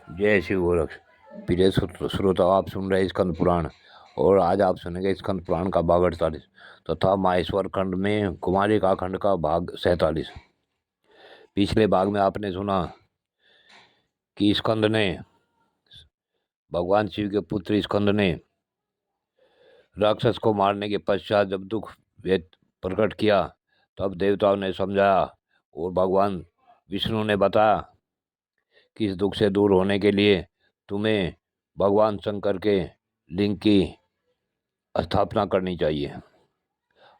जय शिव गोरक्ष। प्रिय श्रोताओ, आप सुन रहे स्कंद पुराण और आज आप सुनेंगे स्कंद पुराण का भाग 48 तथा माहेश्वर खंड में कुमारिका खंड का भाग 47। पिछले भाग में आपने सुना कि स्कंद ने भगवान शिव के पुत्र स्कंद ने राक्षस को मारने के पश्चात जब दुख प्रकट किया तब देवताओं ने समझाया और भगवान विष्णु ने बताया कि इस दुख से दूर होने के लिए तुम्हें भगवान शंकर के लिंग की स्थापना करनी चाहिए।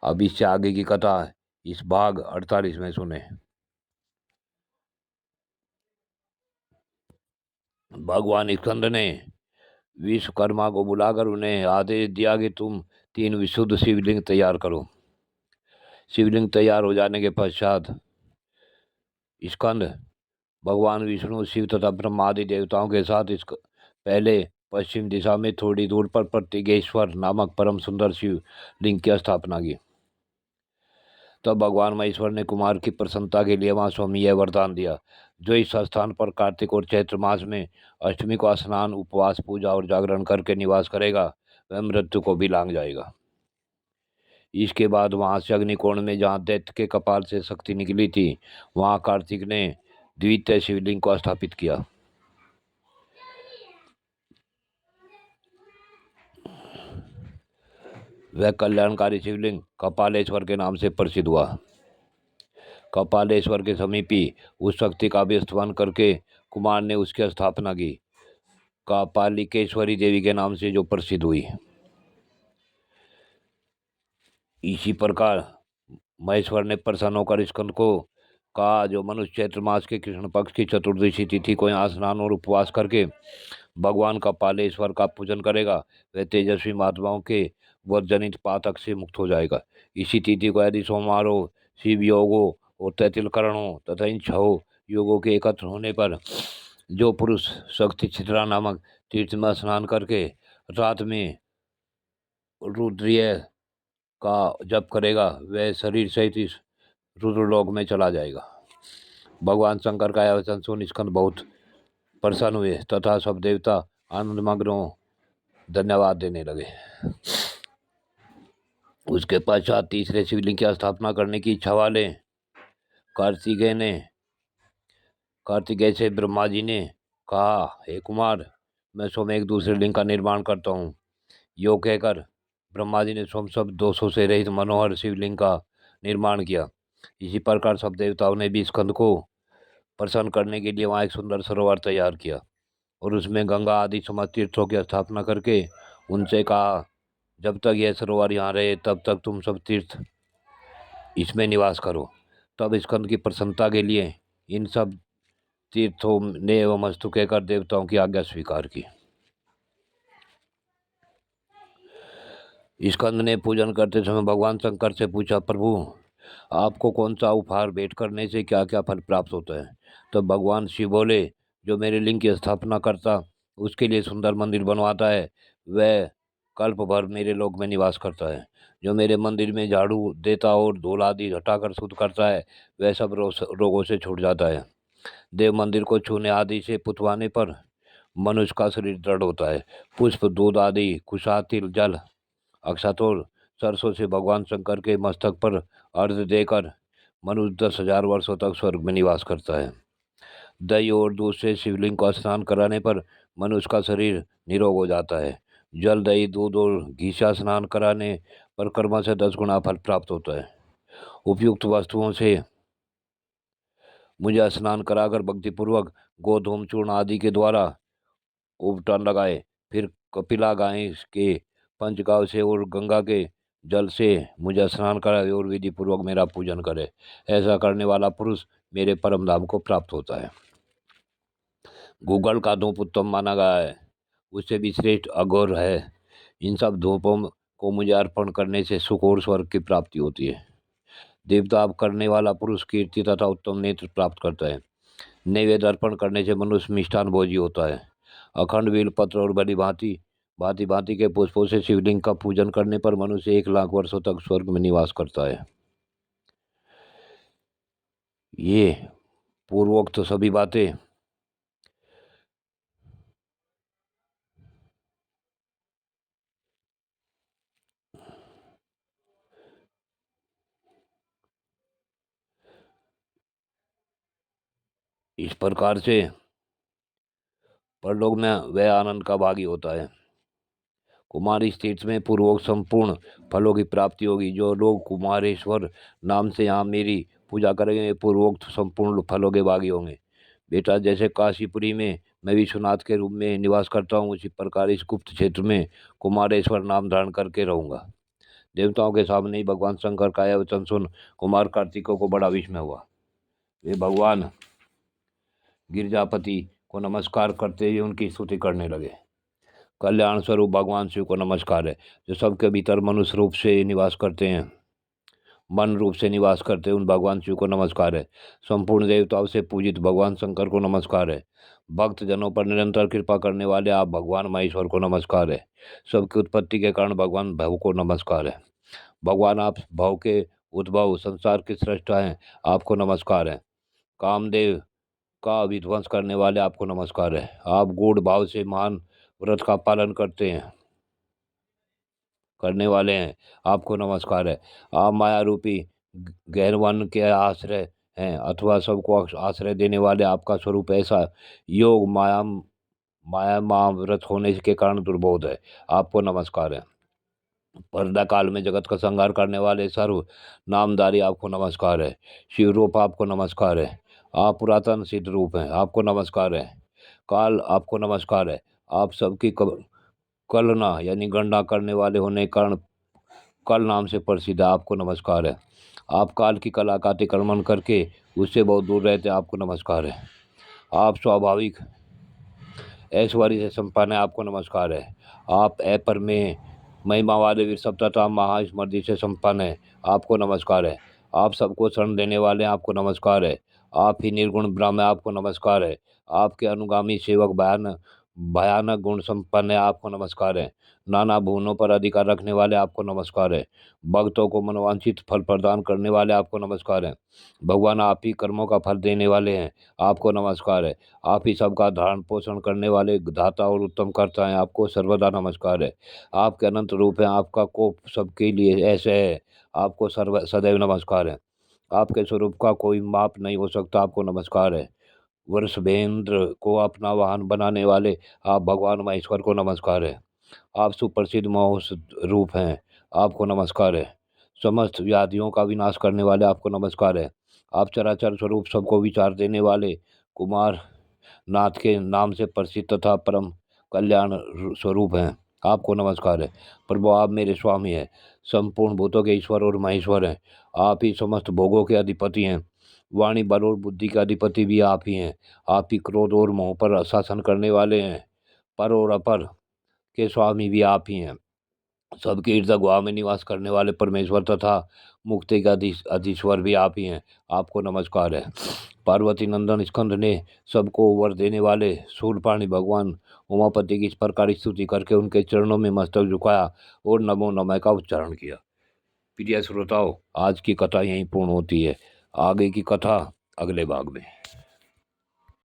अब इससे आगे की कथा इस भाग 48 में सुने। भगवान स्कंद ने विश्वकर्मा को बुलाकर उन्हें आदेश दिया कि तुम 3 विशुद्ध शिवलिंग तैयार करो। शिवलिंग तैयार हो जाने के पश्चात स्कंद भगवान विष्णु, शिव तथा ब्रह्मा आदि देवताओं के साथ पहले पश्चिम दिशा में थोड़ी दूर पर प्रतिगेश्वर नामक परम सुंदर शिवलिंग की स्थापना की। तब भगवान महेश्वर ने कुमार की प्रसन्नता के लिए वहां स्वामी यह वरदान दिया, जो इस स्थान पर कार्तिक और चैत्र मास में अष्टमी को स्नान, उपवास, पूजा और जागरण करके निवास करेगा वह मृत्यु को भी लांग जाएगा। इसके बाद वहां से अग्निकोण में जहां दैत्य के कपाल से शक्ति निकली थी वहां कार्तिक ने द्वितीय शिवलिंग को स्थापित किया। वह कल्याणकारी शिवलिंग कपालेश्वर के नाम से प्रसिद्ध हुआ। कपालेश्वर के समीप ही उस शक्ति का भी स्तवन करके कुमार ने उसकी स्थापना की, कपालिकेश्वरी देवी के नाम से, जो प्रसिद्ध हुई। इसी प्रकार महेश्वर ने प्रसन्न होकर स्कंद को कहा, जो मनुष्य चैत्र मास के कृष्ण पक्ष की चतुर्दशी तिथि को यहाँ स्नान और उपवास करके भगवान कपालेश्वर का पूजन करेगा वह तेजस्वी महात्माओं के वज्रजनित पातक से मुक्त हो जाएगा। इसी तिथि को यदि सोमवार हो, शिव योग हो और तैतिलकरण हो तथा इन 6 योगों के एकत्र होने पर जो पुरुष शक्ति छित्रा नामक तीर्थ में स्नान करके रात में रुद्रीय का जप करेगा वह शरीर सहित इस रुद्रलोक में चला जाएगा। भगवान शंकर का यह वचन सुन स्कंद बहुत प्रसन्न हुए तथा सब देवता आनंदमग्न हो धन्यवाद देने लगे। उसके पश्चात तीसरे शिवलिंग की स्थापना करने की इच्छा वाले कार्तिकेय से ब्रह्मा जी ने कहा, हे कुमार, मैं स्वयं एक दूसरे लिंग का निर्माण करता हूँ। यो कहकर ब्रह्मा जी ने स्वयं सब दोषों से रहित मनोहर शिवलिंग का निर्माण किया। इसी प्रकार सब देवताओं ने भी स्कंद को प्रसन्न करने के लिए वहाँ एक सुंदर सरोवर तैयार किया और उसमें गंगा आदि समस्त तीर्थों की स्थापना करके उनसे कहा, जब तक यह सरोवर यहाँ रहे तब तक तुम सब तीर्थ इसमें निवास करो। तब स्कंद की प्रसन्नता के लिए इन सब तीर्थों ने एवं अस्तु कहकर देवताओं की आज्ञा स्वीकार की। स्कंद ने पूजन करते समय भगवान शंकर से पूछा, प्रभु, आपको कौन सा उपहार भेंट करने से क्या क्या फल प्राप्त होता है? तो भगवान शिव बोले, जो मेरे लिंग की स्थापना करता उसके लिए सुंदर मंदिर बनवाता है वह कल्प भर मेरे लोक में निवास करता है। जो मेरे मंदिर में झाड़ू देता और धूल आदि हटाकर शुद्ध करता है वह सब रोगों से छूट जाता है। देव मंदिर को छूने आदि से पुतवाने पर मनुष्य का शरीर दृढ़ होता है। पुष्प, दूध आदि, कुशा, तिल, जल, अक्षत और सरसों से भगवान शंकर के मस्तक पर अर्घ्य देकर मनुष्य 10,000 वर्षों तक स्वर्ग में निवास करता है। दही और दूध से शिवलिंग को स्नान कराने पर मनुष्य का शरीर निरोग हो जाता है। जल, दही, दूध और घी से स्नान कराने पर कर्म से 10 गुना फल प्राप्त होता है। उपयुक्त वस्तुओं से मुझे स्नान कराकर भक्तिपूर्वक गोधूम चूर्ण आदि के द्वारा उपटन लगाए, फिर कपिला गाय के पंचगाव से और गंगा के जल से मुझे स्नान कराए और विधि पूर्वक मेरा पूजन करे। ऐसा करने वाला पुरुष मेरे परम धाम को प्राप्त होता है। गूगल का धूप उत्तम माना गया है, उससे भी श्रेष्ठ अघोर है। इन सब धूपों को मुझे अर्पण करने से सुख और स्वर्ग की प्राप्ति होती है। देवता करने वाला पुरुष कीर्ति तथा उत्तम नेत्र प्राप्त करता है। नैवेद्य अर्पण करने से मनुष्य मिष्ठान भोजी होता है। अखंड बेल पत्र और बड़ी भांति भांति के पुष्पों से शिवलिंग का पूजन करने पर मनुष्य 1,00,000 वर्षों तक स्वर्ग में निवास करता है। ये पूर्वोक्त सभी बातें इस प्रकार से परलोक में वह आनंद का भागी होता है। कुमारी स्थिति में पूर्वोक्त संपूर्ण फलों की प्राप्ति होगी। जो लोग कुमारेश्वर नाम से यहाँ मेरी पूजा करेंगे पूर्वोक्त संपूर्ण फलों के भागी होंगे। बेटा, जैसे काशीपुरी में मैं विश्वनाथ के रूप में निवास करता हूँ, उसी प्रकार इस गुप्त क्षेत्र में कुमारेश्वर नाम धारण करके रहूंगा। देवताओं के सामने ही भगवान शंकर का यह वचन सुन कुमार कार्तिकों को बड़ा विस्मय हुआ। वे भगवान गिरजापति को नमस्कार करते हुए उनकी स्तुति करने लगे। कल्याण स्वरूप भगवान शिव को नमस्कार है, जो सबके भीतर मनुष्य रूप से निवास करते हैं, मन रूप से निवास करते हैं, उन भगवान शिव को नमस्कार है। संपूर्ण देवताओं से पूजित भगवान शंकर को नमस्कार है। भक्त जनों पर निरंतर कृपा करने वाले आप भगवान महेश्वर को नमस्कार है। सबकी उत्पत्ति के कारण भगवान भव को नमस्कार है। भगवान आप भव के उद्भव संसार के सृष्टा हैं, आपको नमस्कार है। कामदेव का विध्वंस करने वाले आपको नमस्कार है। आप गूढ़ भाव से महान व्रत का पालन करने वाले हैं, आपको नमस्कार है। आप माया रूपी गैरवन के आश्रय हैं, अथवा सबको आश्रय देने वाले आपका स्वरूप ऐसा योग माया महाव्रत होने के कारण दुर्बोध है, आपको नमस्कार है। पर्दा काल में जगत का संहार करने वाले सर्व नामधारी आपको नमस्कार है। शिव रूप आपको नमस्कार है। आप पुरातन सिद्ध रूप हैं, आपको नमस्कार है। काल आपको नमस्कार है। आप सबकी कलना यानी गणना करने वाले होने के कारण कल नाम से प्रसिद्ध है, आपको नमस्कार है। आप काल की कला का अतिक्रमण करके उससे बहुत दूर रहते हैं, आपको नमस्कार है। आप स्वाभाविक ऐश्वर्य से संपन्न है, आपको नमस्कार है। आप ऐपर में महिमा वाले वीर तथा महास्मृति से संपन्न है, आपको नमस्कार है। आप सबको शरण देने वाले हैं, आपको नमस्कार है। आप ही निर्गुण ब्रह्म है, आपको नमस्कार है। आपके अनुगामी सेवक भयानक गुण संपन्न है, आपको नमस्कार है। नाना भुवनों पर अधिकार रखने वाले आपको नमस्कार है। भक्तों को मनोवांछित फल प्रदान करने वाले आपको नमस्कार है। भगवान आप ही कर्मों का फल देने वाले हैं, आपको नमस्कार है। आप ही सबका धारण पोषण करने वाले दाता और उत्तम कर्ता हैं, आपको सर्वदा नमस्कार है। आपके अनंत रूप हैं, आपका कोप सबके लिए ऐसे है, आपको सदैव नमस्कार है। आपके स्वरूप का कोई माप नहीं हो सकता, आपको नमस्कार है। वृषभेंद्र को अपना वाहन बनाने वाले आप भगवान महेश्वर को नमस्कार है। आप सुप्रसिद्ध महोस रूप हैं, आपको नमस्कार है। समस्त व्याधियों का विनाश करने वाले आपको नमस्कार है। आप चराचर स्वरूप सबको विचार देने वाले कुमार नाथ के नाम से प्रसिद्ध तथा परम कल्याण स्वरूप हैं, आपको नमस्कार है। प्रभु आप मेरे स्वामी हैं, संपूर्ण भूतों के ईश्वर और महेश्वर हैं। आप ही समस्त भोगों के अधिपति हैं। वाणी बल और बुद्धि के अधिपति भी आप ही हैं। आप ही क्रोध और मोह पर शासन करने वाले हैं। पर और अपर के स्वामी भी आप ही हैं। सबके हृदय गुहा में निवास करने वाले परमेश्वर तथा मुक्ति का अधीश्वर भी आप ही हैं, आपको नमस्कार है। पार्वती नंदन स्कंद ने सबको वर देने वाले शूलपाणी भगवान उमापति की इस प्रकार स्तुति करके उनके चरणों में मस्तक झुकाया और नमो नमः का उच्चारण किया। प्रिय श्रोताओं, आज की कथा यहीं पूर्ण होती है। आगे की कथा अगले भाग में।